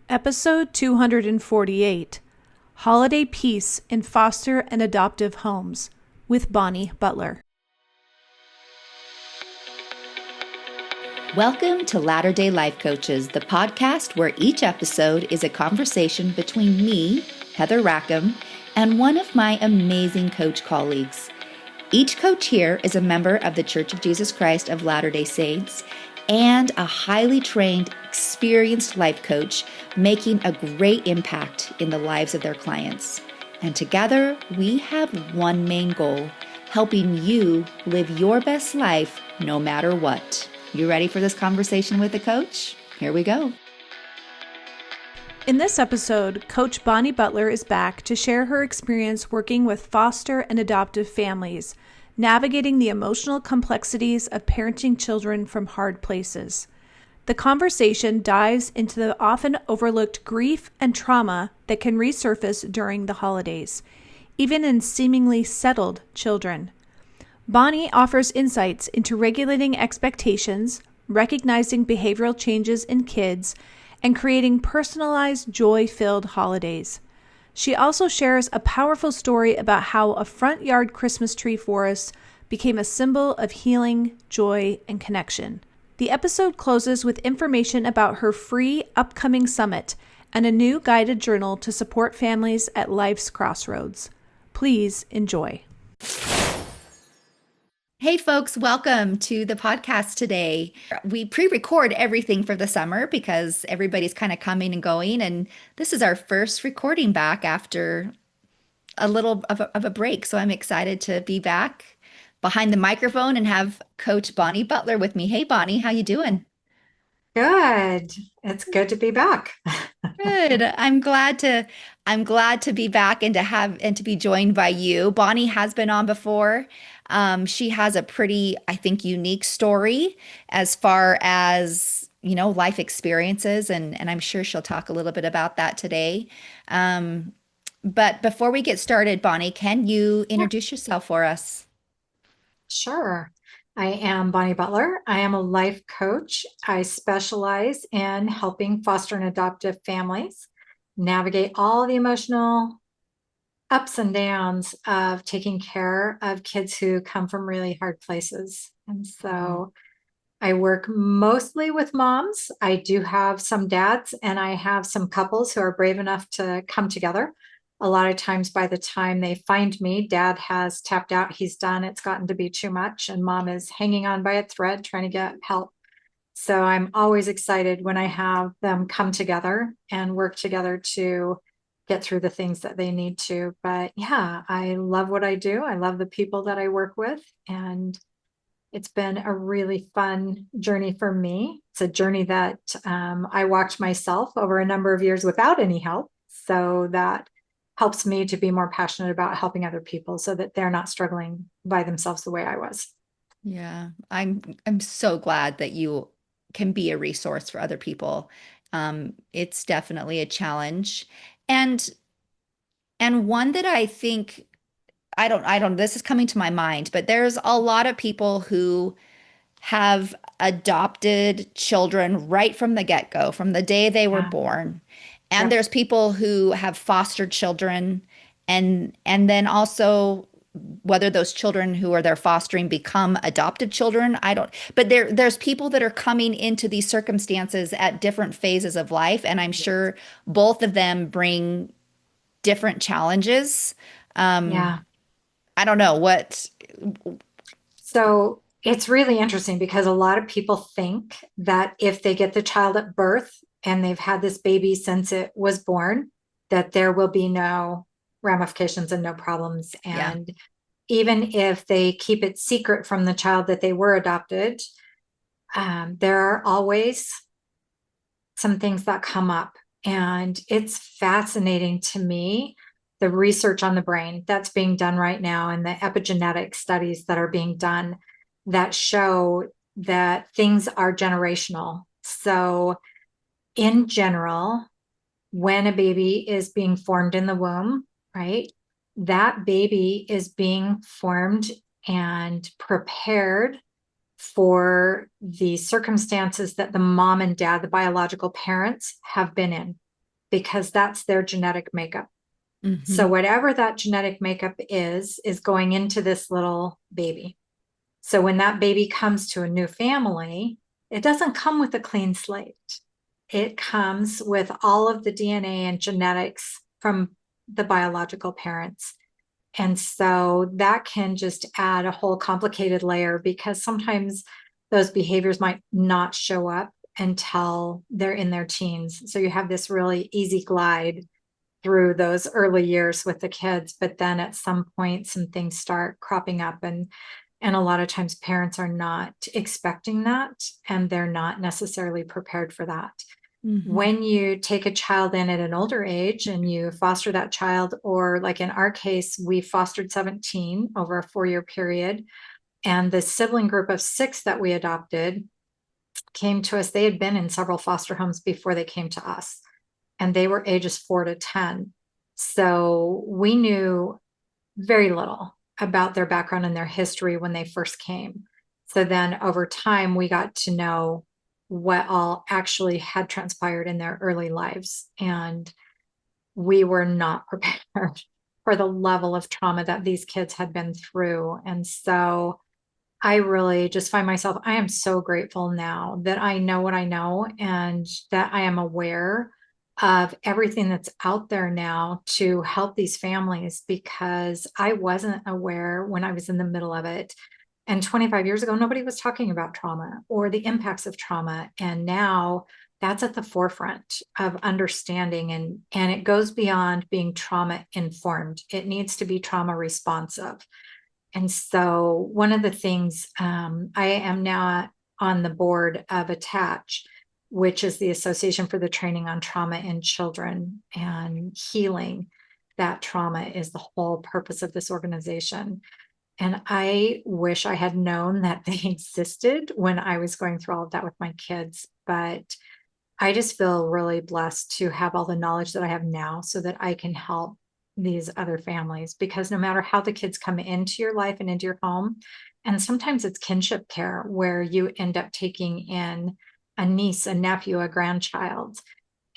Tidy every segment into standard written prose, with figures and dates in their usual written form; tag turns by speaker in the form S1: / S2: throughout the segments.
S1: Episode 248, Holiday Peace in Foster and Adoptive Homes, with Bonnie Butler.
S2: Welcome to Latter-day Life Coaches, the podcast where each episode is a conversation between me, Heather Rackham, and one of my amazing coach colleagues. Each coach here is a member of the Church of Jesus Christ of Latter-day Saints and a highly trained, experienced life coach making a great impact in the lives of their clients. And together, we have one main goal, helping you live your best life no matter what. You ready for this conversation with the coach? Here we go.
S1: In this episode, Coach Bonnie Butler is back to share her experience working with foster and adoptive families, navigating the emotional complexities of parenting children from hard places. The conversation dives into the often overlooked grief and trauma that can resurface during the holidays, even in seemingly settled children. Bonnie offers insights into regulating expectations, recognizing behavioral changes in kids, and creating personalized, joy-filled holidays. She also shares a powerful story about how a front yard Christmas tree forest became a symbol of healing, joy, and connection. The episode closes with information about her free upcoming summit and a new guided journal to support families at life's crossroads. Please enjoy.
S2: Hey folks, welcome to the podcast today. We pre-record everything for the summer because everybody's kind of coming and going, and this is our first recording back after a little of a break. So I'm excited to be back behind the microphone and have Coach Bonnie Butler with me. Hey Bonnie, how you doing?
S3: Good. It's good to be back.
S2: Good. I'm glad to be back and to be joined by you. Bonnie has been on before. She has a pretty, I think, unique story as far as, life experiences, and I'm sure she'll talk a little bit about that today. But before we get started, Bonnie, can you introduce yourself for us?
S3: Sure. I am Bonnie Butler. I am a life coach. I specialize in helping foster and adoptive families navigate all the emotional ups and downs of taking care of kids who come from really hard places. And so I work mostly with moms. I do have some dads, and I have some couples who are brave enough to come together. A lot of times by the time they find me, dad has tapped out, he's done, it's gotten to be too much, and mom is hanging on by a thread trying to get help. So I'm always excited when I have them come together and work together to get through the things that they need to. But yeah, I love what I do. I love the people that I work with, and it's been a really fun journey for me. It's a journey that I walked myself over a number of years without any help. So that helps me to be more passionate about helping other people so that they're not struggling by themselves the way I was.
S2: Yeah, I'm so glad that you can be a resource for other people. It's definitely a challenge, and one that I think I don't. This is coming to my mind, but there's a lot of people who have adopted children right from the get-go, from the day they were
S3: Yeah.
S2: born. And
S3: Yep.
S2: there's people who have fostered children and then also whether those children who are they're fostering become adopted children, I don't, but there's people that are coming into these circumstances at different phases of life, and I'm sure both of them bring different challenges. Um,
S3: Yeah.
S2: I don't know what.
S3: So it's really interesting because a lot of people think that if they get the child at birth and they've had this baby since it was born, that there will be no ramifications and no problems.
S2: Yeah.
S3: And even if they keep it secret from the child that they were adopted, there are always some things that come up. And it's fascinating to me, the research on the brain that's being done right now and the epigenetic studies that are being done that show that things are generational. So in general, when a baby is being formed in the womb, right, that baby is being formed and prepared for the circumstances that the mom and dad, the biological parents, have been in. because that's their genetic makeup. So
S2: Mm-hmm.
S3: whatever that genetic makeup is going into this little baby. So when that baby comes to a new family, it doesn't come with a clean slate. It comes with all of the DNA and genetics from the biological parents. And so that can just add a whole complicated layer, because sometimes those behaviors might not show up until they're in their teens. So you have this really easy glide through those early years with the kids, but then at some point some things start cropping up, and a lot of times parents are not expecting that, and they're not necessarily prepared for that.
S2: Mm-hmm.
S3: When you take a child in at an older age and you foster that child, or like in our case, we fostered 17 over a 4-year period, and the sibling group of 6 that we adopted came to us. They had been in several foster homes before they came to us, and they were ages 4 to 10. So we knew very little about their background and their history when they first came. So then over time, we got to know what all actually had transpired in their early lives. And we were not prepared for the level of trauma that these kids had been through. And so I really just find myself, I am so grateful now that I know what I know, and that I am aware of everything that's out there now to help these families, because I wasn't aware when I was in the middle of it. And 25 years ago, nobody was talking about trauma or the impacts of trauma. And now that's at the forefront of understanding, and it goes beyond being trauma informed. It needs to be trauma responsive. And so one of the things, I am now on the board of Attach, which is the Association for the Training on Trauma in Children, and healing that trauma is the whole purpose of this organization. And I wish I had known that they existed when I was going through all of that with my kids. But I just feel really blessed to have all the knowledge that I have now, so that I can help these other families, because no matter how the kids come into your life and into your home, and sometimes it's kinship care where you end up taking in a niece, a nephew, a grandchild,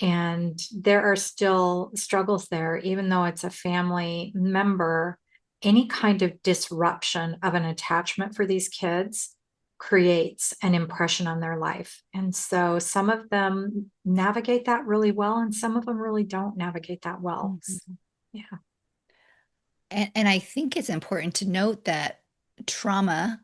S3: and there are still struggles there, even though it's a family member. Any kind of disruption of an attachment for these kids creates an impression on their life. And so some of them navigate that really well, and some of them really don't navigate that well.
S2: Mm-hmm.
S3: Yeah.
S2: And I think it's important to note that trauma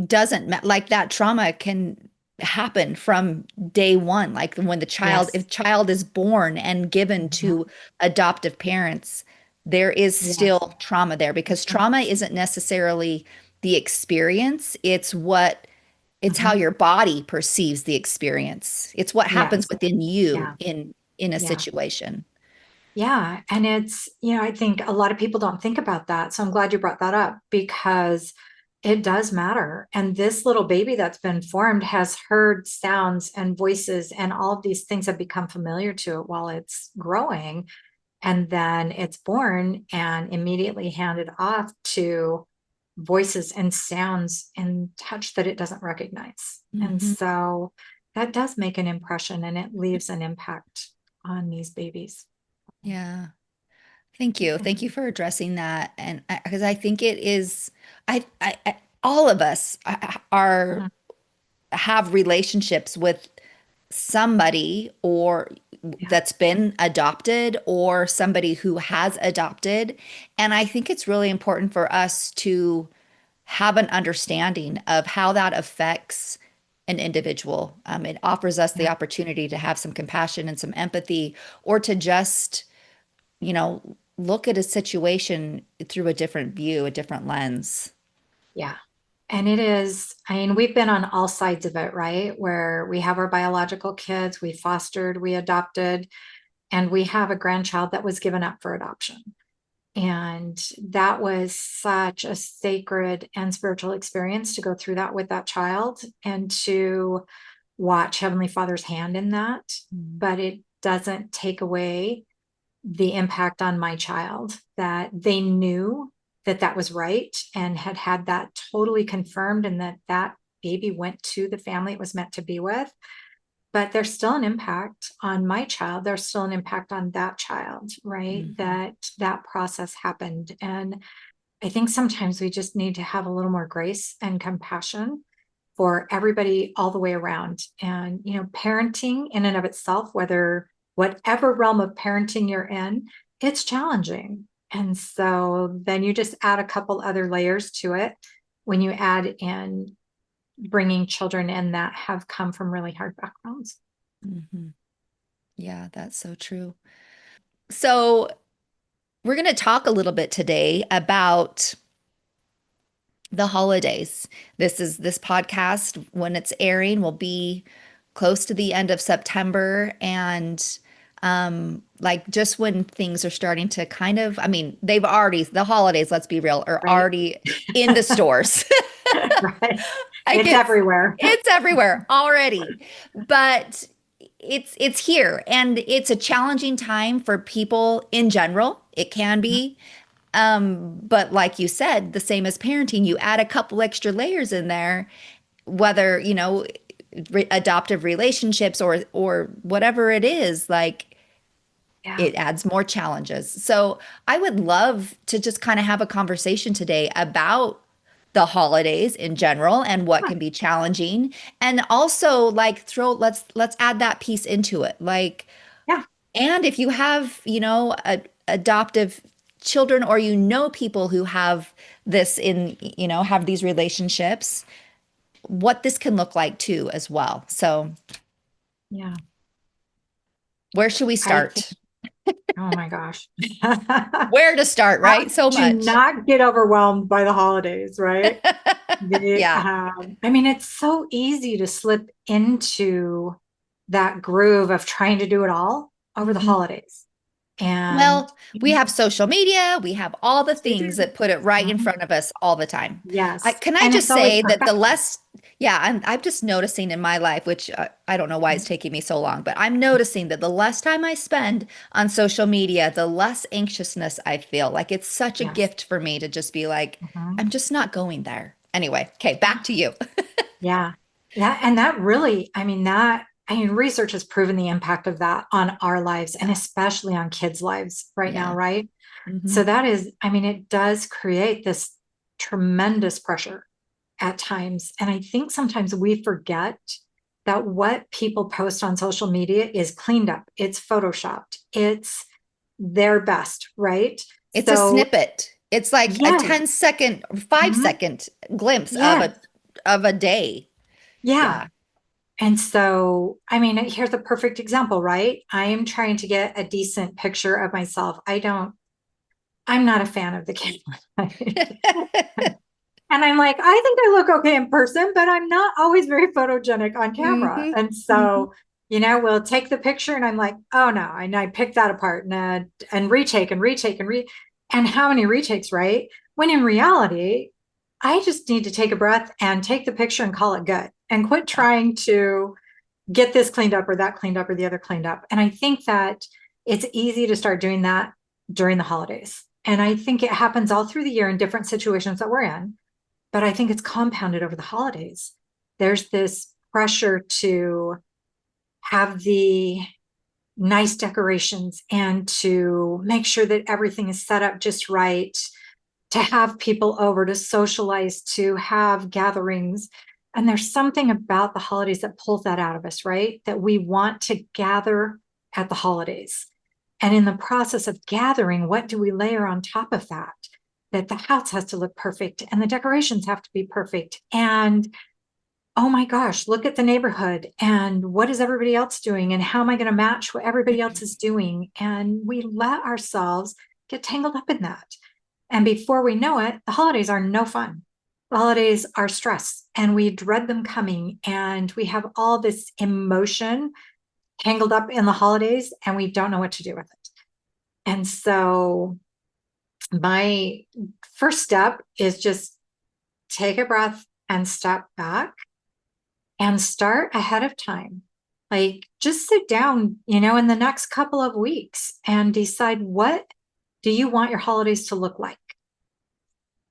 S2: doesn't like that trauma can happen from day one. Like when the child,
S3: Yes.
S2: if child is born and given
S3: Mhm.
S2: to adoptive parents, there is
S3: Yes.
S2: still trauma there, because
S3: Mhm.
S2: trauma isn't necessarily the experience. It's how
S3: Mhm.
S2: your body perceives the experience. It's what happens
S3: Yes.
S2: within you
S3: Yeah.
S2: in a
S3: Yeah.
S2: situation.
S3: Yeah. And it's, I think a lot of people don't think about that. So I'm glad you brought that up, because it does matter. And this little baby that's been formed has heard sounds and voices, and all of these things have become familiar to it while it's growing. And then it's born and immediately handed off to voices and sounds and touch that it doesn't recognize. And
S2: Mhm.
S3: so that does make an impression, and it leaves an impact on these babies.
S2: Yeah. Thank you. Thank you for addressing that. And because I think it is, all of us are
S3: Mhm.
S2: have relationships with somebody or
S3: Yeah.
S2: that's been adopted or somebody who has adopted. And I think it's really important for us to have an understanding of how that affects an individual. It offers us the
S3: Yeah.
S2: opportunity to have some compassion and some empathy, or to just, look at a situation through a different view, a different lens.
S3: Yeah. And it is, I mean, we've been on all sides of it, right? Where we have our biological kids, we fostered, we adopted, and we have a grandchild that was given up for adoption. And that was such a sacred and spiritual experience to go through that with that child, and to watch Heavenly Father's hand in that.
S2: Mm.
S3: But it doesn't take away the impact on my child, that they knew that that was right and had had that totally confirmed, and that that baby went to the family it was meant to be with. but there's still an impact on my child. There's still an impact on that child, right? That process happened. And I think sometimes we just need to have a little more grace and compassion for everybody all the way around. And, parenting in and of itself, whatever realm of parenting you're in, it's challenging. And so then you just add a couple other layers to it when you add in bringing children in that have come from really hard backgrounds.
S2: Yeah, that's so true. So we're going to talk a little bit today about the holidays. This podcast, when it's airing, will be close to the end of September, and like just when things are starting to kind of, I mean, the holidays, let's be real, are
S3: Right.
S2: already in the stores.
S3: Right.
S2: Like
S3: It's everywhere.
S2: It's everywhere already. But it's here, and it's a challenging time for people in general. It can be. But like you said, the same as parenting, you add a couple extra layers in there, whether, adoptive relationships or whatever it is, like
S3: Yeah.
S2: it adds more challenges. So I would love to just kind of have a conversation today about the holidays in general and what can be challenging, and also like let's add that piece into it, like,
S3: Yeah.
S2: and if you have, adoptive children, or people who have this have these relationships, what this can look like too as well. So
S3: Yeah.
S2: where should we
S3: I think,
S2: start?
S3: oh my gosh.
S2: Where to start,
S3: How
S2: right? So
S3: to
S2: much.
S3: not get overwhelmed by the holidays, right?
S2: Yeah.
S3: I mean, it's so easy to slip into that groove of trying to do it all over the
S2: Mhm.
S3: holidays. And
S2: Well, we have social media, we have all the
S3: we
S2: things
S3: do.
S2: that put it right in
S3: Mhm.
S2: front of us all the time.
S3: Yes.
S2: Can I
S3: And it's
S2: just
S3: always
S2: say that the
S3: perfection.
S2: less, yeah, I'm just noticing in my life, which I don't know why it's taking me so long, but I'm noticing that the less time I spend on social media, the less anxiousness I feel. Like it's such a
S3: Yes.
S2: gift for me to just be like,
S3: Mhm.
S2: I'm just not going there. Anyway, okay, back to you.
S3: Yeah. And that really, research has proven the impact of that on our lives and
S2: Yeah.
S3: especially on kids' lives right now,
S2: Yeah.
S3: right?
S2: Hmm.
S3: So it does create this tremendous pressure at times. And I think sometimes we forget that what people post on social media is cleaned up, it's photoshopped, it's their best, right?
S2: It's a
S3: So,
S2: snippet. It's like a
S3: yes,
S2: 10-second, five
S3: mhm,
S2: second glimpse
S3: yes,
S2: of a day.
S3: yeah.
S2: Yeah.
S3: And so, here's a perfect example, right? I am trying to get a decent picture of myself. I'm not a fan of the camera. And I'm like, I think I look okay in person, but I'm not always very photogenic on camera.
S2: Hmm.
S3: And
S2: Hmm.
S3: so, we'll take the picture and I'm like, oh no, and I pick that apart and retake and retake and how many retakes, right? When in reality, I just need to take a breath and take the picture and call it good and quit
S2: Yeah.
S3: trying to get this cleaned up or that cleaned up or the other cleaned up. And I think that it's easy to start doing that during the holidays. And I think it happens all through the year in different situations that we're in, but I think it's compounded over the holidays. There's this pressure to have the nice decorations and to make sure that everything is set up just right, to have people over, to socialize, to have gatherings. And there's something about the holidays that pulls that out of us, right? That we want to gather at the holidays. And in the process of gathering, what do we layer on top of that? That the house has to look perfect and the decorations have to be perfect. And oh my gosh, look at the neighborhood and what is everybody else doing? And how am I going to match what everybody else is doing? And we let ourselves get tangled up in that. And before we know it, the holidays are no fun. The holidays are stress and we dread them coming. And we have all this emotion tangled up in the holidays and we don't know what to do with it. And so my first step is just take a breath and step back and start ahead of time. Like just sit down, in the next couple of weeks and decide what do you want your holidays to look like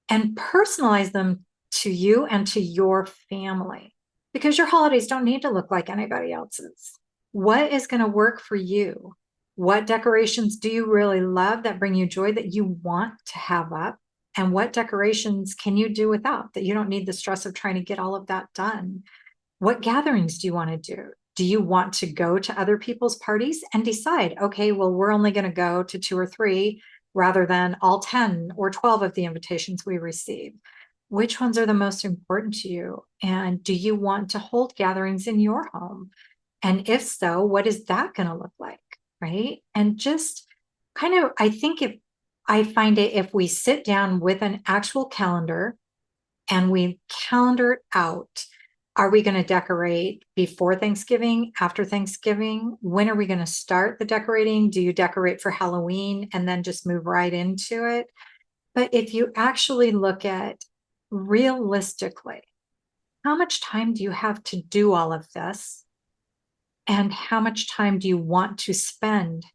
S3: and personalize them to you and to your family. because your holidays don't need to look like anybody else's. What is going to work for you? What decorations do you really love that bring you joy that you want to have up? And what decorations can you do without that you don't need the stress of trying to get all of that done? What gatherings do you want to do? Do you want to go to other people's parties and decide, okay, well, we're only going to go to 2 or 3 rather than all 10 or 12 of the invitations we receive? Which ones are the most important to you? And do you want to hold gatherings in your home? And if so, what is that going to look like? Right. And just kind of, I think if I find it, if we sit down with an actual calendar and we calendar it out, are we going to decorate before Thanksgiving, after Thanksgiving? When are we going to start the decorating? Do you decorate for Halloween and then just move right into it? But if you actually look at realistically, how much time do you have to do all of this? And how much time do you want to spend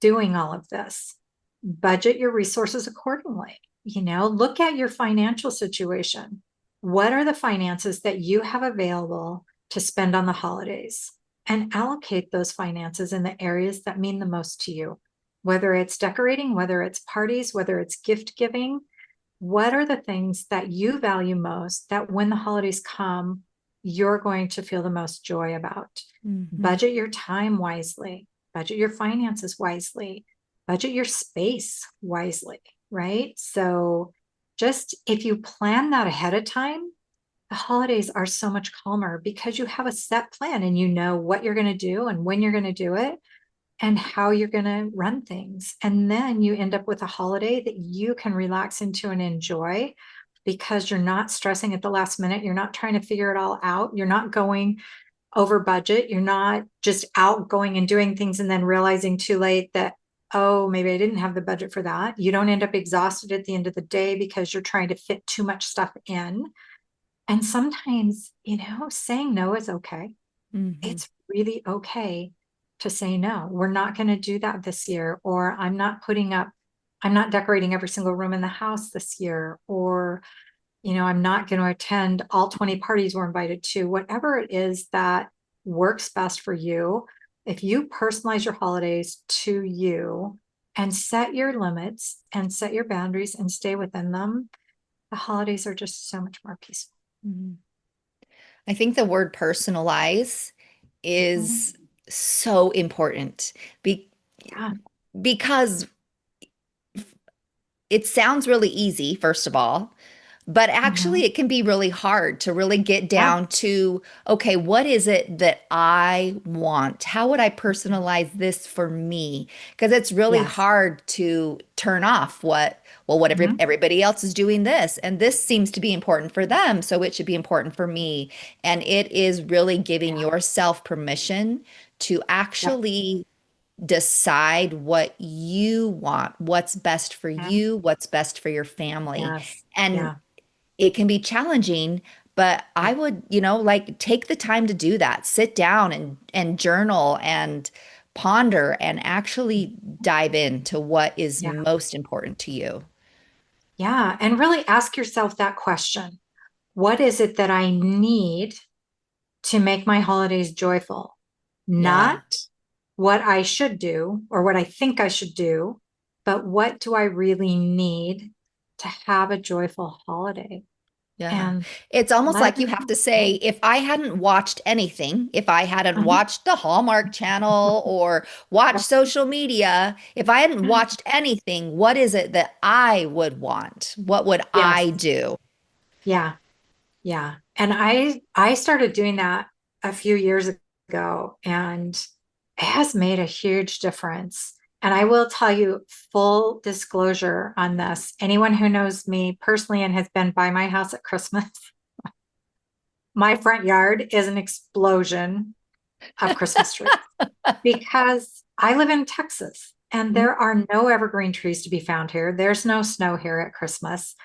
S3: doing all of this? Budget your resources accordingly. Look at your financial situation. What are the finances that you have available to spend on the holidays? And allocate those finances in the areas that mean the most to you, whether it's decorating, whether it's parties, whether it's gift giving. What are the things that you value most that when the holidays come, you're going to feel the most joy about? Budget your time wisely, budget your finances wisely, budget your space wisely, right? So just if you plan that ahead of time, the holidays are so much calmer because you have a set plan and you know what you're going to do and when you're going to do it and how you're going to run things. And then you end up with a holiday that you can relax into and enjoy because you're not stressing at the last minute. You're not trying to figure it all out. You're not going over budget. You're not just out going and doing things and then realizing too late that, oh, maybe I didn't have the budget for that. You don't end up exhausted at the end of the day because you're trying to fit too much stuff in. And sometimes, saying no is okay. It's really okay to say no. We're not going to do that this year, or I'm not decorating every single room in the house this year, or I'm not going to attend all 20 parties we're invited to. Whatever it is that works best for you, if you personalize your holidays to you and set your limits and set your boundaries and stay within them, the holidays are just so much more peaceful.
S2: I think the word personalize is so important
S3: Yeah.
S2: because it sounds really easy, first of all, but actually it can be really hard to really get
S3: Yeah.
S2: down to, okay, what is it that I want? How would I personalize this for me? Because it's really
S3: Yes.
S2: hard to turn off what everybody else is doing this, and this seems to be important for them, so it should be important for me. And it is really giving
S3: Yeah.
S2: yourself permission to
S3: Yep.
S2: actually decide what you want, what's best for
S3: Mhm.
S2: you, what's best for your family.
S3: Yes.
S2: And
S3: Yeah.
S2: it can be challenging, but
S3: Yeah.
S2: I would, like take the time to do that. Sit down and journal and ponder and actually dive into what is
S3: Yeah.
S2: most important to you.
S3: Yeah. And really ask yourself that question. What is it that I need to make my holidays joyful?
S2: Yeah.
S3: Not what I should do or what I think I should do, but what do I really need to have a joyful holiday?
S2: Yeah.
S3: And
S2: It's almost
S3: let
S2: like you
S3: it
S2: have to
S3: go.
S2: say, if I hadn't watched anything, if I hadn't
S3: Mhm.
S2: watched the Hallmark Channel or watched
S3: Yep.
S2: social media, if I hadn't watched anything, what is it that I would want? What would
S3: Yes.
S2: I do?
S3: Yeah. Yeah. And I started doing that a few years ago, and it has made a huge difference. And I will tell you, full disclosure on this, anyone who knows me personally and has been by my house at Christmas, my front yard is an explosion of Christmas trees because I live in Texas and
S2: Mhm.
S3: there are no evergreen trees to be found here. There's no snow here at Christmas.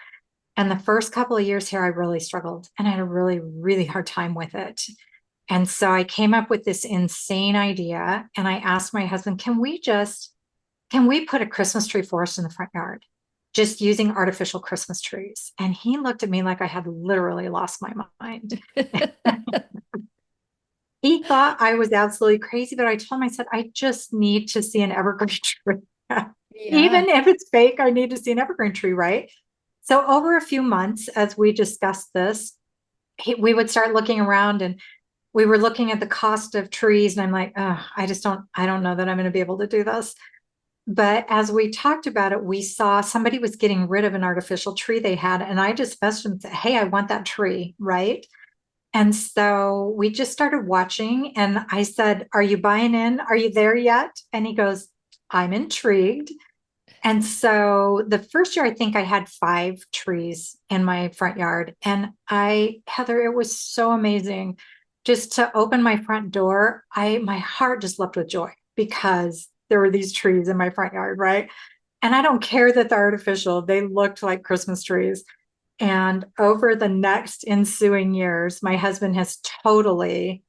S3: And the first couple of years here, I really struggled and I had a really, really hard time with it. And so I came up with this insane idea and I asked my husband, can we put a Christmas tree for us in the front yard? just using artificial Christmas trees. And he looked at me like I had literally lost my mind. He thought I was absolutely crazy, but I told him, I said, I just need to see an evergreen tree.
S2: Yeah.
S3: Even if it's fake, I need to see an evergreen tree, right? So over a few months, as we discussed this, we would start looking around, and we were looking at the cost of trees. And I'm like, oh, I don't know that I'm going to be able to do this. But as we talked about it, we saw somebody was getting rid of an artificial tree they had. And I just messaged him and said, hey, I want that tree, right? And so we just started watching, and I said, are you buying in? Are you there yet? And he goes, I'm intrigued. And so the first year, I think I had 5 trees in my front yard. And Heather, it was so amazing just to open my front door. My heart just leapt with joy because there were these trees in my front yard, right? And I don't care that they're artificial. They looked like Christmas trees. And over the next ensuing years, my husband has totally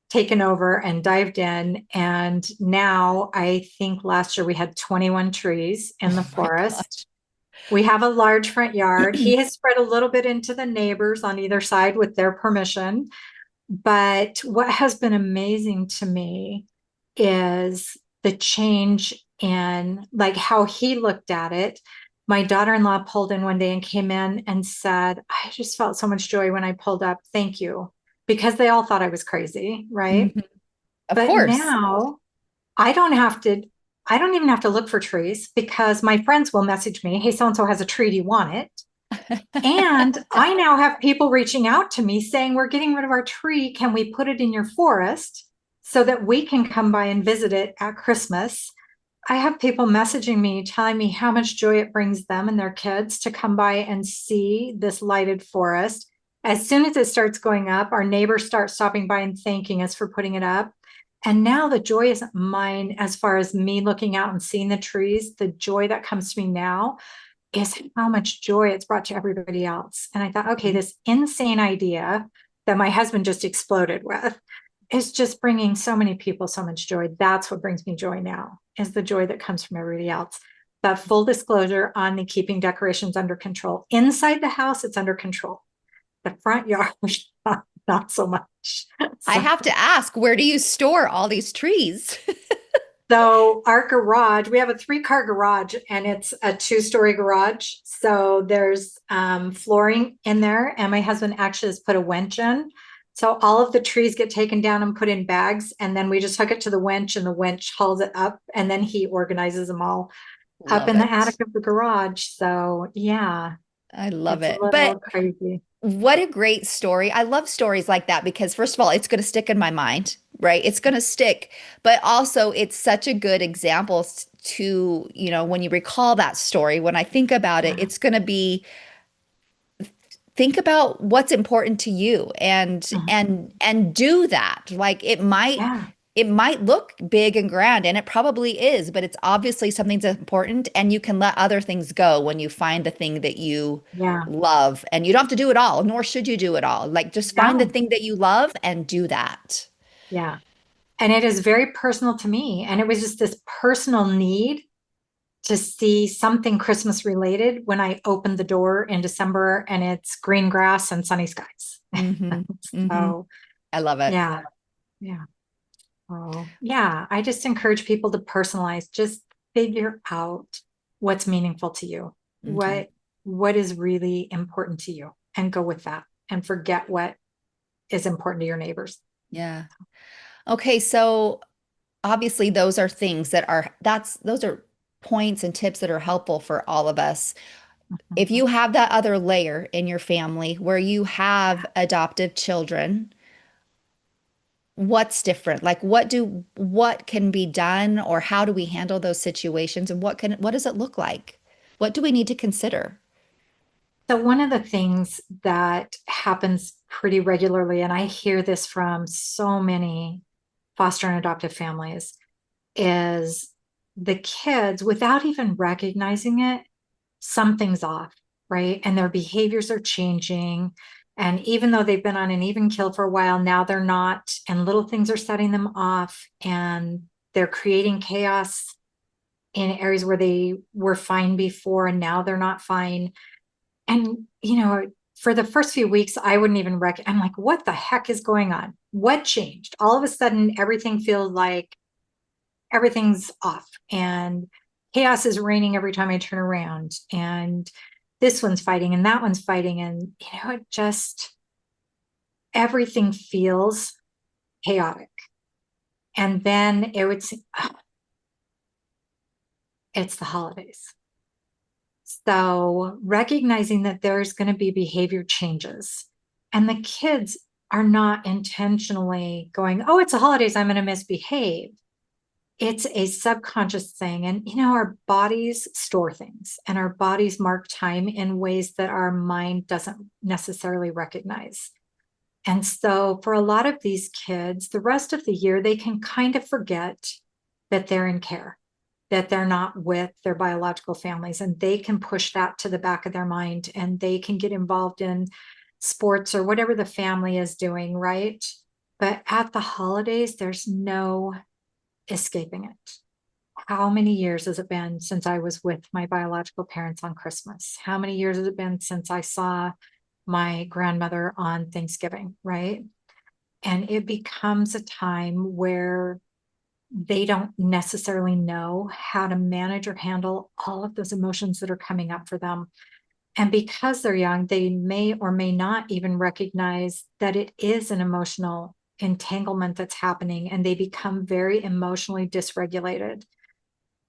S3: taken over and dived in. And now I think last year we had 21 trees in the
S2: Oh my
S3: forest.
S2: gosh.
S3: We have a large front yard. He has spread a little bit into the neighbors on either side with their permission. But what has been amazing to me is the change in like how he looked at it. My daughter-in-law pulled in one day and came in and said, I just felt so much joy when I pulled up. Thank you. Because they all thought I was crazy, right?
S2: Mhm. Of
S3: But
S2: course.
S3: now I don't have to, I don't even have to look for trees because my friends will message me, hey, so-and-so has a tree. Do you want it? And I now have people reaching out to me saying, we're getting rid of our tree. Can we put it in your forest so that we can come by and visit it at Christmas? I have people messaging me, telling me how much joy it brings them and their kids to come by and see this lighted forest. As soon as it starts going up, our neighbors start stopping by and thanking us for putting it up. And now the joy isn't mine as far as me looking out and seeing the trees. The joy that comes to me now is how much joy it's brought to everybody else. And I thought, okay, this insane idea that my husband just exploded with is just bringing so many people so much joy. That's what brings me joy now, is the joy that comes from everybody else. But full disclosure on the keeping decorations under control. Inside the house, it's under control. The front yard, not so much.
S2: I
S3: So
S2: have to ask, where do you store all these trees?
S3: So our garage, we have a 3-car garage, and it's a 2-story garage. So there's flooring in there, and my husband actually has put a winch in. So all of the trees get taken down and put in bags, and then we just hook it to the winch, and the winch hauls it up, and then he organizes them all up
S2: Love
S3: in the attic
S2: it.
S3: of the garage. So yeah,
S2: I love
S3: it's a
S2: it. But
S3: little crazy.
S2: what a great story. I love stories like that because, first of all, it's going to stick in my mind, right? It's going to stick. But also, it's such a good example to, when you recall that story, when I think about it,
S3: Yeah,
S2: it's going to be think about what's important to you and
S3: mhm.
S2: and do that. Like
S3: Yeah,
S2: it might look big and grand, and it probably is, but it's obviously something that's important, and you can let other things go when you find the thing that you
S3: yeah,
S2: love. And you don't have to do it all, nor should you do it all. Like just find the
S3: no,
S2: thing that you love and do that.
S3: yeah. And it is very personal to me. And it was just this personal need to see something Christmas related when I opened the door in December and it's green grass and sunny skies.
S2: Hmm. Hmm.
S3: So,
S2: I love it.
S3: yeah, yeah. Oh, yeah. I just encourage people to personalize, just figure out what's meaningful to you,
S2: Okay.
S3: what is really important to you, and go with that and forget what is important to your neighbors.
S2: Yeah. Okay, so obviously those are things that are those are points and tips that are helpful for all of us. If
S3: Mhm.
S2: you have that other layer in your family where you have adoptive children, what's different? Like what can be done, or how do we handle those situations, and what does it look like? What do we need to consider?
S3: So one of the things that happens pretty regularly, and I hear this from so many foster and adoptive families, is the kids, without even recognizing it, something's off, right? And their behaviors are changing. And even though they've been on an even kill for a while, now they're not, and little things are setting them off, and they're creating chaos in areas where they were fine before and now they're not fine. And, for the first few weeks, I wouldn't even I'm like, what the heck is going on? What changed? All of a sudden, everything feels like everything's off and chaos is reigning every time I turn around. And this one's fighting and that one's fighting. And, it just, everything feels chaotic. And then it's the holidays. So recognizing that there's going to be behavior changes and the kids are not intentionally going, oh, it's the holidays, I'm going to misbehave. It's a subconscious thing. And, our bodies store things and our bodies mark time in ways that our mind doesn't necessarily recognize. And so for a lot of these kids, the rest of the year, they can kind of forget that they're in care, that they're not with their biological families, and they can push that to the back of their mind and they can get involved in sports or whatever the family is doing, right? But at the holidays, there's no escaping it. How many years has it been since I was with my biological parents on Christmas? How many years has it been since I saw my grandmother on Thanksgiving, right? And it becomes a time where they don't necessarily know how to manage or handle all of those emotions that are coming up for them. And because they're young, they may or may not even recognize that it is an emotional entanglement that's happening, and they become very emotionally dysregulated.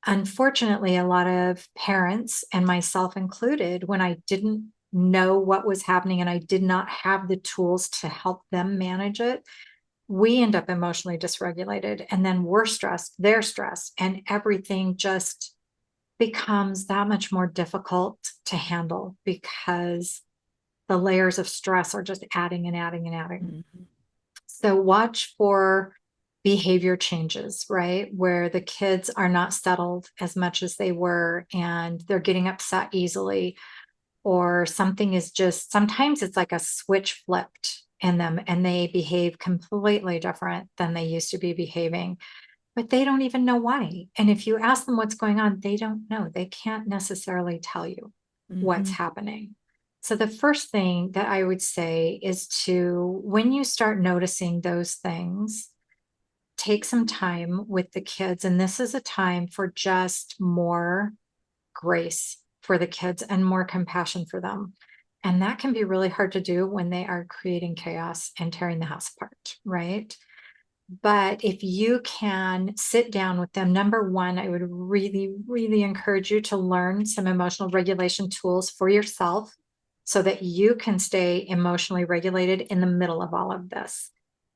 S3: Unfortunately, a lot of parents, and myself included, when I didn't know what was happening and I did not have the tools to help them manage it, we end up emotionally dysregulated, and then we're stressed, they're stressed, and everything just becomes that much more difficult to handle because the layers of stress are just adding and adding and adding. Mm-hmm. So watch for behavior changes, right? Where the kids are not settled as much as they were and they're getting upset easily, or something is just, sometimes it's like a switch flipped in them and they behave completely different than they used to be behaving, but they don't even know why. And if you ask them what's going on, they don't know. They can't necessarily tell you what's happening. So the first thing that I would say is to, when you start noticing those things, take some time with the kids. And this is a time for just more grace for the kids and more compassion for them. And that can be really hard to do when they are creating chaos and tearing the house apart, right? But if you can sit down with them, number one, I would really, really encourage you to learn some emotional regulation tools for yourself so that you can stay emotionally regulated in the middle of all of this.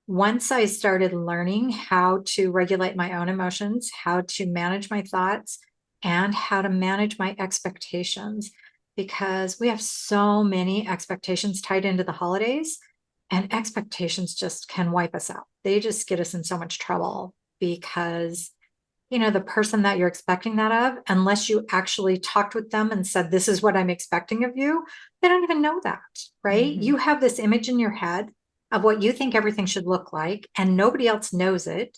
S3: Once I started learning how to regulate my own emotions, how to manage my thoughts, and how to manage my expectations, because we have so many expectations tied into the holidays, and expectations just can wipe us out. They just get us in so much trouble because, the person that you're expecting that of, unless you actually talked with them and said, this is what I'm expecting of you, they don't even know that, right? Mm-hmm. You have this image in your head of what you think everything should look like, and nobody else knows it.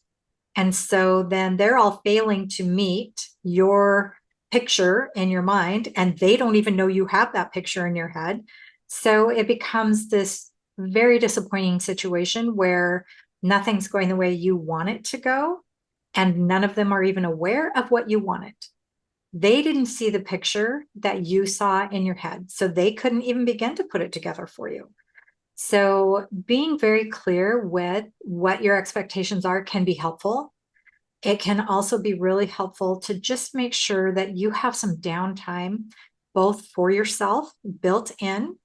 S3: And so then they're all failing to meet your picture in your mind, and they don't even know you have that picture in your head. So it becomes this very disappointing situation where nothing's going the way you want it to go, and none of them are even aware of what you wanted. They didn't see the picture that you saw in your head, so they couldn't even begin to put it together for you. So being very clear with what your expectations are can be helpful. It can also be really helpful to just make sure that you have some downtime, both for yourself built in,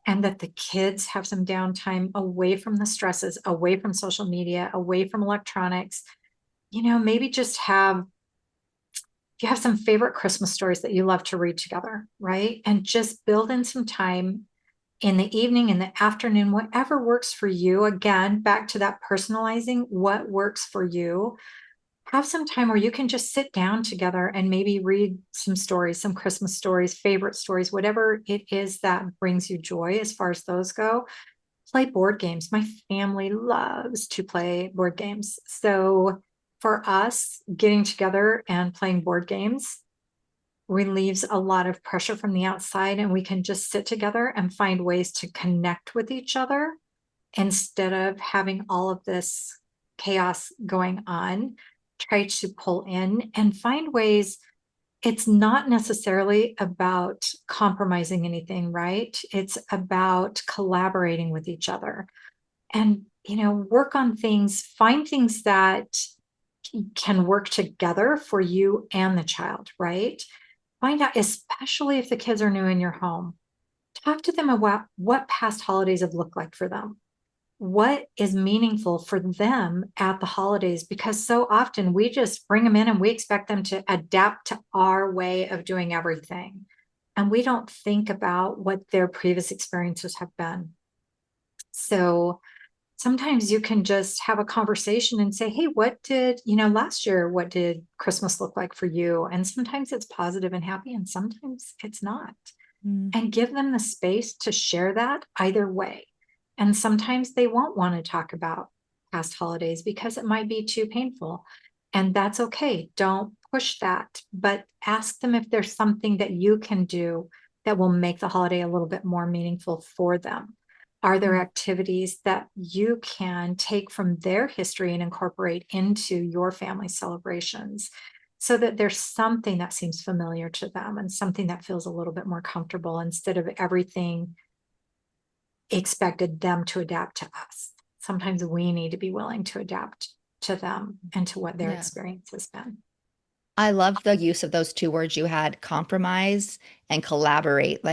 S3: and that the kids have some downtime away from the stresses, away from social media, away from electronics. Maybe just if you have some favorite Christmas stories that you love to read together, right? And just build in some time in the evening, in the afternoon, whatever works for you. Again, back to that personalizing, what works for you. Have some time where you can just sit down together and maybe read some stories, some Christmas stories, favorite stories, whatever it is that brings you joy as far as those go. Play board games. My family loves to play board games. So for us, getting together and playing board games relieves a lot of pressure from the outside, and we can just sit together and find ways to connect with each other instead of having all of this chaos going on. Try to pull in and find ways. It's not necessarily about compromising anything, right? It's about collaborating with each other and, work on things, find things that can work together for you and the child, right? Find out, especially if the kids are new in your home, talk to them about what past holidays have looked like for them. What is meaningful for them at the holidays? Because so often we just bring them in and we expect them to adapt to our way of doing everything. And we don't think about what their previous experiences have been. So sometimes you can just have a conversation and say, hey, last year, what did Christmas look like for you? And sometimes it's positive and happy, and sometimes it's not.
S2: Mm.
S3: And give them the space to share that either way. And sometimes they won't want to talk about past holidays because it might be too painful. And that's okay. Don't push that, but ask them if there's something that you can do that will make the holiday a little bit more meaningful for them. Are there activities that you can take from their history and incorporate into your family celebrations so that there's something that seems familiar to them and something that feels a little bit more comfortable instead of everything expected them to adapt to us? Sometimes we need to be willing to adapt to them and to what their
S2: Yeah.
S3: experience has been.
S2: I love the use of those two words you had, compromise and collaborate.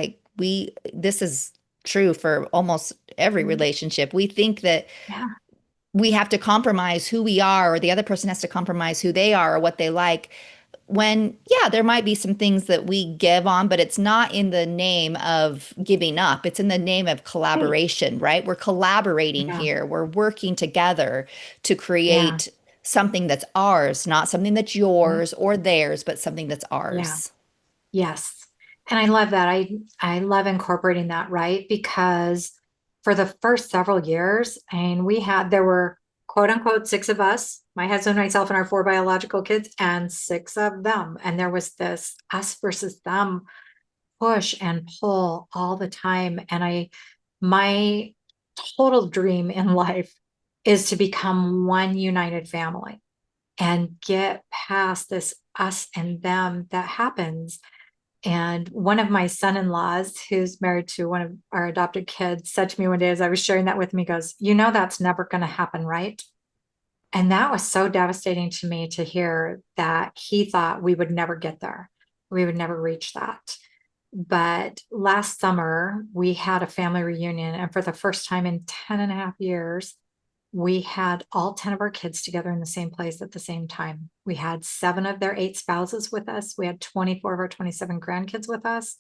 S2: This is true for almost every
S3: Mhm.
S2: relationship. We think that
S3: Yeah.
S2: we have to compromise who we are, or the other person has to compromise who they are or what they like. When, yeah, there might be some things that we give on, but it's not in the name of giving up. It's in the name of
S3: Right.
S2: collaboration, right? We're collaborating
S3: Yeah.
S2: here. We're working together to
S3: Yeah.
S2: create something that's ours, not something that's
S3: Mhm.
S2: yours or theirs, but something that's
S3: Yeah.
S2: ours.
S3: Yes. And I love that. I love incorporating that, right? Because for the first several years, and there were quote unquote six of us, my husband, myself, and our four biological kids, and six of them. And there was this us versus them push and pull all the time. And my total dream in life is to become one united family and get past this us and them that happens. And one of my son-in-laws, who's married to one of our adopted kids, said to me one day as I was sharing that with him, he goes, that's never going to happen, right? And that was so devastating to me to hear that he thought we would never get there. We would never reach that. But last summer, we had a family reunion. And for the first time in 10 and a half years, we had all 10 of our kids together in the same place at the same time. We had 7 of their 8 spouses with us. We had 24 of our 27 grandkids with us.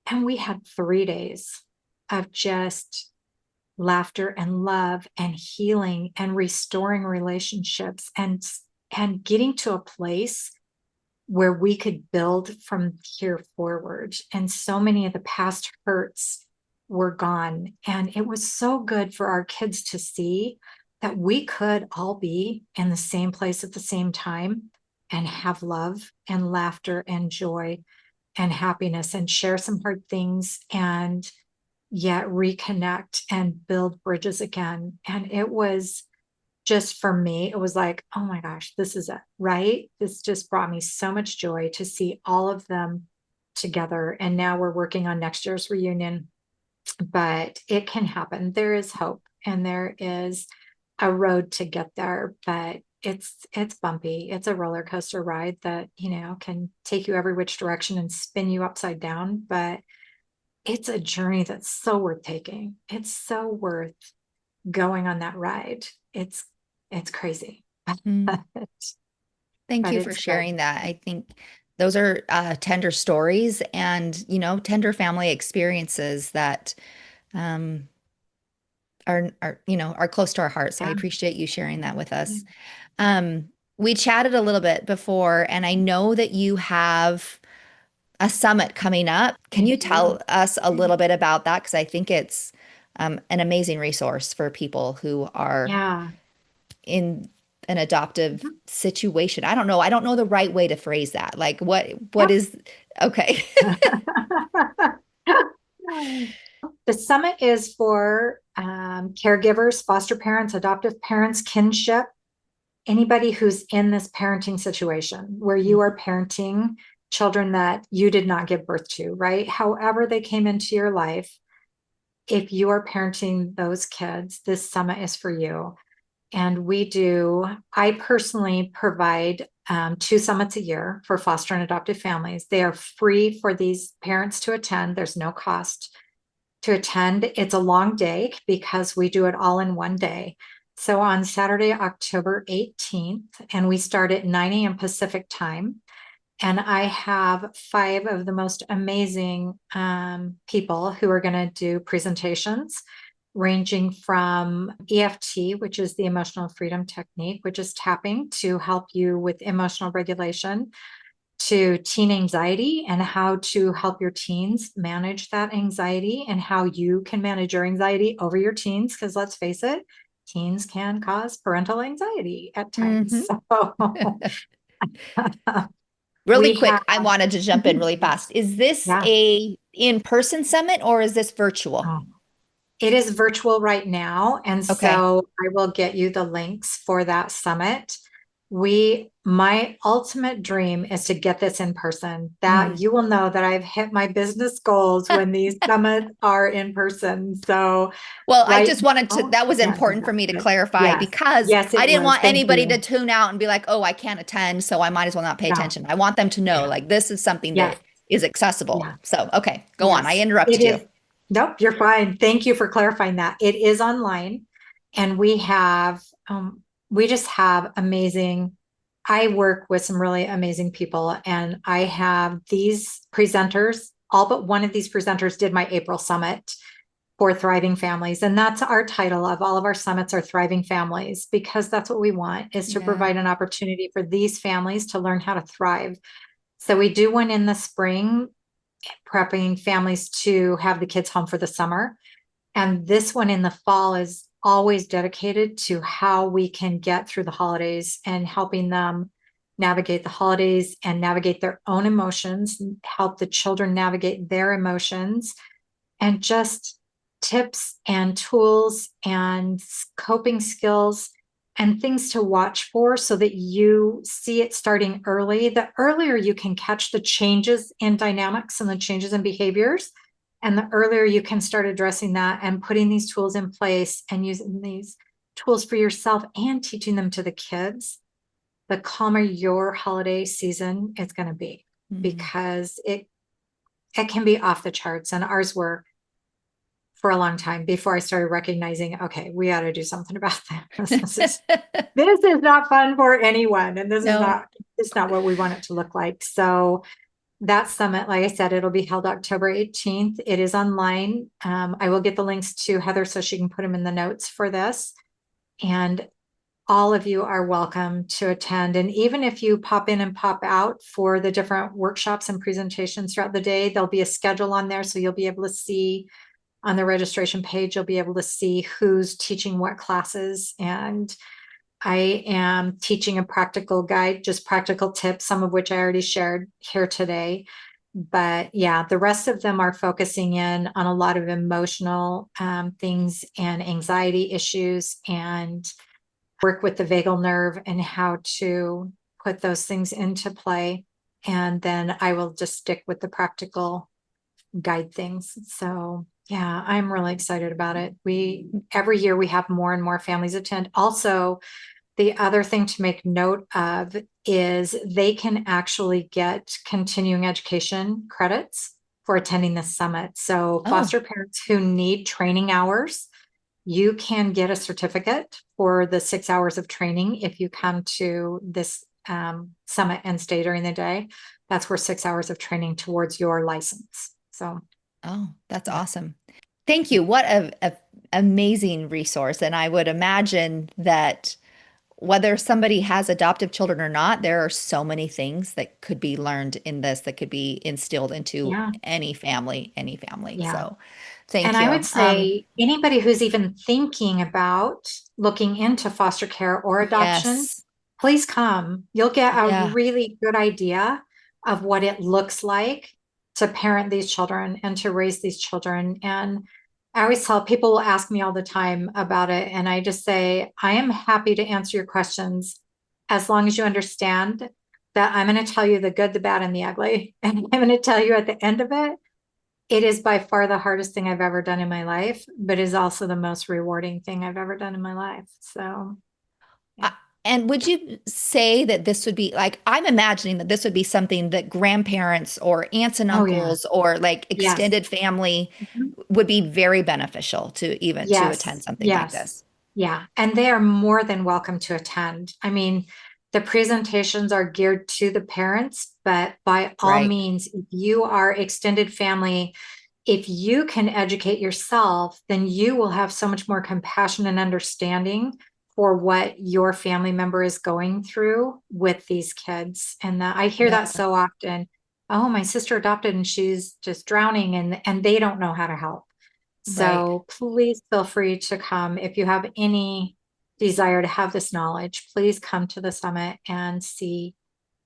S3: And we had 3 days of just laughter and love and healing and restoring relationships and getting to a place where we could build from here forward. And so many of the past hurts were gone. And it was so good for our kids to see that we could all be in the same place at the same time and have love and laughter and joy and happiness and share some hard things and yet reconnect and build bridges again. And it was just for me, it was like, oh my gosh, this is it, right? This just brought me so much joy to see all of them together. And now we're working on next year's reunion, but it can happen. There is hope and there is a road to get there, but it's bumpy. It's a roller coaster ride that, can take you every which direction and spin you upside down, but it's a journey that's so worth taking. It's so worth going on that ride. It's crazy.
S2: Mm.
S3: but
S2: Thank you for
S3: it's good.
S2: sharing that. I think those are tender stories and, tender family experiences that um, are close to our hearts. So I
S3: Yeah.
S2: appreciate you sharing that with
S3: Yeah.
S2: us. We chatted a little bit before, and I know that you have a summit coming up. Can
S3: I
S2: you
S3: do.
S2: tell us a little bit about that? Because I think it's an amazing resource for people who are
S3: Yeah.
S2: in an adoptive
S3: Mhm.
S2: situation. I don't know. I don't know the right way to phrase that. Like what
S3: Yep.
S2: is okay.
S3: The summit is for caregivers, foster parents, adoptive parents, kinship, anybody who's in this parenting situation where you are parenting children that you did not give birth to, right? However, they came into your life. If you are parenting those kids, this summit is for you. And I personally provide 2 summits a year for foster and adoptive families. They are free for these parents to attend. There's no cost to attend. It's a long day because we do it all in one day. So on Saturday, October 18th, and we start at 9 a.m. Pacific time. And I have 5 of the most amazing people who are going to do presentations, ranging from EFT, which is the emotional freedom technique, which is tapping to help you with emotional regulation, to teen anxiety and how to help your teens manage that anxiety and how you can manage your anxiety over your teens. Because let's face it, teens can cause parental anxiety at times.
S2: Mhm.
S3: So
S2: Really
S3: we have,
S2: quick, I wanted to jump in
S3: Mhm.
S2: really fast. Is this
S3: Yeah.
S2: a in-person summit or is this virtual?
S3: Oh, it is virtual right now, and
S2: Okay.
S3: so I will get you the links for that summit. My ultimate dream is to get this in person. That
S2: Mm.
S3: you will know that I've hit my business goals when these summits are in person. So
S2: Well, I
S3: right
S2: just wanted to,
S3: now,
S2: that
S3: I
S2: was
S3: can't do
S2: important for
S3: that.
S2: me to
S3: But
S2: clarify
S3: yes,
S2: because
S3: yes,
S2: I
S3: it
S2: didn't
S3: was.
S2: want
S3: Thank
S2: anybody to
S3: you.
S2: tune out and be like, oh, I can't attend, so I might as well not pay
S3: No,
S2: attention. I want them to know
S3: yeah,
S2: like this is something
S3: yes,
S2: that is accessible.
S3: yeah.
S2: So, okay, go on. I
S3: Yes, it
S2: interrupted you.
S3: is. Nope, you're fine. Thank you for clarifying that. It is online, and we just have amazing. I work with some really amazing people, and I have these presenters. All but one of these presenters did my April summit for Thriving Families, and that's our title of all of our summits are Thriving Families because that's what we want is to
S2: Yeah.
S3: provide an opportunity for these families to learn how to thrive. So we do one in the spring prepping families to have the kids home for the summer. And this one in the fall is always dedicated to how we can get through the holidays and helping them navigate the holidays and navigate their own emotions, help the children navigate their emotions, and just tips and tools and coping skills and things to watch for so that you see it starting early. The earlier you can catch the changes in dynamics and the changes in behaviors, and the earlier you can start addressing that and putting these tools in place and using these tools for yourself and teaching them to the kids, the calmer your holiday season is going to be
S2: Mm.
S3: because it can be off the charts, and ours were for a long time before I started recognizing, okay, we ought to do something about this. This is not fun for anyone, and this is
S2: No.
S3: not it's not what we want it to look like. So that summit, like I said, it'll be held October 18th. It is online. I will get the links to Heather so she can put them in the notes for this. And all of you are welcome to attend. And even if you pop in and pop out for the different workshops and presentations throughout the day, there'll be a schedule on there. So you'll be able to see on the registration page, you'll be able to see who's teaching what classes. And I am teaching a practical guide, just practical tips, some of which I already shared here today. But yeah, the rest of them are focusing in on a lot of emotional things and anxiety issues and work with the vagal nerve and how to put those things into play. And then I will just stick with the practical guide things. So yeah, I'm really excited about it. Every year we have more and more families attend. Also, the other thing to make note of is they can actually get continuing education credits for attending this summit. So
S2: Oh,
S3: foster parents who need training hours, you can get a certificate for the 6 hours of training if you come to this summit and stay during the day. That's worth 6 hours of training towards your license. So
S2: oh, that's
S3: yeah.
S2: awesome. Thank you. What a amazing resource. And I would imagine that whether somebody has adoptive children or not, there are so many things that could be learned in this that could be instilled into
S3: Yeah.
S2: any family, any family.
S3: Yeah.
S2: So Thank
S3: And I would
S2: you.
S3: say anybody who's even thinking about looking into foster care or adoption,
S2: Yes.
S3: please come. You'll get a
S2: Yeah.
S3: really good idea of what it looks like to parent these children and to raise these children. And I always tell people will ask me all the time about it. And I just say, I am happy to answer your questions as long as you understand that I'm going to tell you the good, the bad, and the ugly. And I'm going to tell you at the end of it, it is by far the hardest thing I've ever done in my life, but is also the most rewarding thing I've ever done in my life. So, yeah.
S2: Uh, And would you say that this would be like, I'm imagining that this would be something that grandparents or aunts and
S3: Oh, yeah.
S2: uncles or like
S3: Yes.
S2: extended family
S3: Mhm.
S2: would be very beneficial to even to attend
S3: Yes.
S2: something like
S3: Yes.
S2: this.
S3: Yeah. And they are more than welcome to attend. I mean, the presentations are geared to the parents, but by all
S2: Right.
S3: means, if you are extended family, if you can educate yourself, then you will have so much more compassion and understanding for what your family member is going through with these kids. And that I hear
S2: Yeah.
S3: that so often. Oh, my sister adopted and she's just drowning and they don't know how to help.
S2: Right.
S3: So please feel free to come if you have any desire to have this knowledge. Please come to the summit and see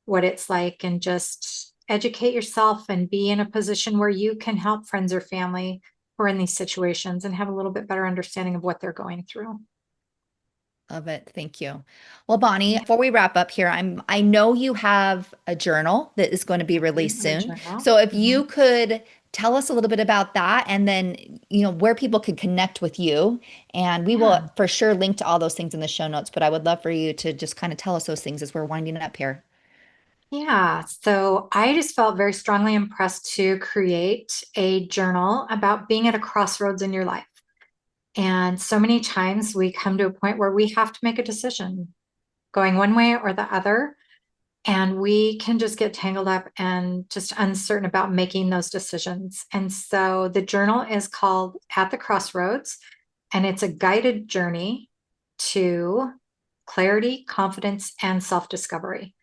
S3: what it's like and just educate yourself and be in a position where you can help friends or family who are in these situations and have a little bit better understanding of what they're going through.
S2: Love it. Thank you. Well, Bonnie,
S3: Yeah,
S2: before we wrap up here, I know you have a journal that is going to be
S3: I do
S2: released
S3: have a
S2: soon.
S3: journal.
S2: So if
S3: Mhm.
S2: you could tell us a little bit about that and then, where people can connect with you. And we will
S3: Yeah.
S2: for sure link to all those things in the show notes, but I would love for you to just kind of tell us those things as we're winding up here.
S3: Yeah. So I just felt very strongly impressed to create a journal about being at a crossroads in your life. And so many times we come to a point where we have to make a decision going one way or the other. And we can just get tangled up and just uncertain about making those decisions. And so the journal is called At the Crossroads, and it's a guided journey to clarity, confidence, and self discovery.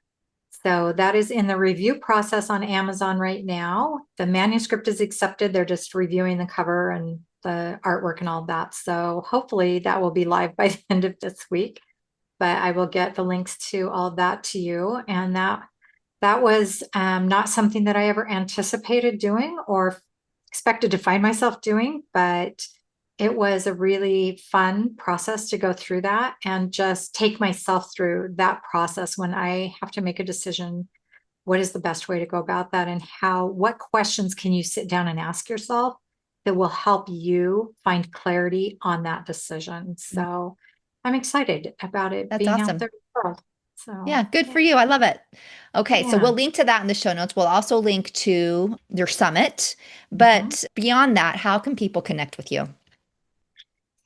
S3: So that is in the review process on Amazon right now. The manuscript is accepted. They're just reviewing the cover and the artwork and all that. So hopefully that will be live by the end of this week. But I will get the links to all of that to you. And that was not something that I ever anticipated doing or expected to find myself doing, but it was a really fun process to go through that and just take myself through that process when I have to make a decision. What is the best way to go about that? And what questions can you sit down and ask yourself that will help you find clarity on that decision? So I'm excited about it
S2: That's
S3: being out
S2: awesome.
S3: there in the world. So,
S2: Yeah, good
S3: yeah.
S2: for you. I love it. Okay, so
S3: Yeah.
S2: we'll link to that in the show notes. We'll also link to your summit.
S3: Mhm.
S2: But beyond that, how can people connect with you?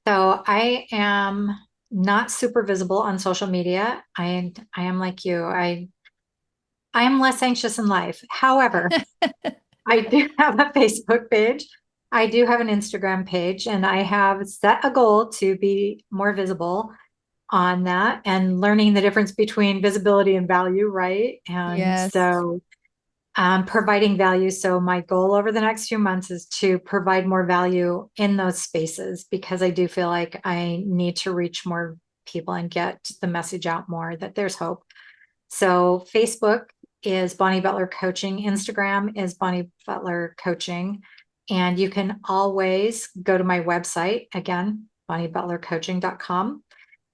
S3: So I am not super visible on social media. I am like you. I am less anxious in life. However, I do have a Facebook page. I do have an Instagram page, and I have set a goal to be more visible on that and learning the difference between visibility and value, right? And
S2: Yes.
S3: so providing value. So my goal over the next few months is to provide more value in those spaces because I do feel like I need to reach more people and get the message out more that there's hope. So Facebook is Bonnie Butler Coaching. Instagram is Bonnie Butler Coaching. And you can always go to my website, again, bonniebutlercoaching.com.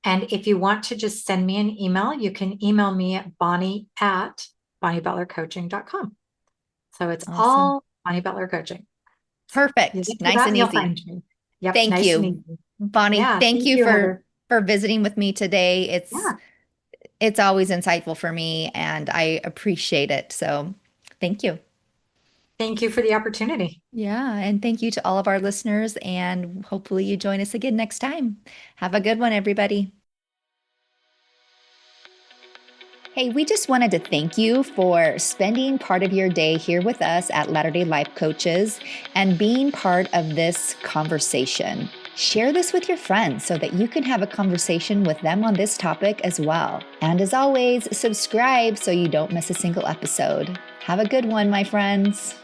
S3: And if you want to just send me an email, you can email me at bonnie@bonniebutlercoaching.com. So it's
S2: Awesome.
S3: all Bonnie Butler Coaching. So you
S2: Perfect.
S3: look for
S2: Nice
S3: that
S2: and
S3: and you'll
S2: easy.
S3: find me. Yep,
S2: Thank
S3: nice and
S2: you.
S3: easy.
S2: Bonnie,
S3: Yeah,
S2: thank
S3: thank
S2: you
S3: you, Heather.
S2: for visiting with me today.
S3: Yeah,
S2: It's always insightful for me and I appreciate it. So, thank you.
S3: thank you for the opportunity.
S2: Yeah, and thank you to all of our listeners and hopefully you join us again next time. Have a good one, everybody. Hey, we just wanted to thank you for spending part of your day here with us at Latter-day Life Coaches and being part of this conversation. Share this with your friends so that you can have a conversation with them on this topic as well. And as always, subscribe so you don't miss a single episode. Have a good one, my friends.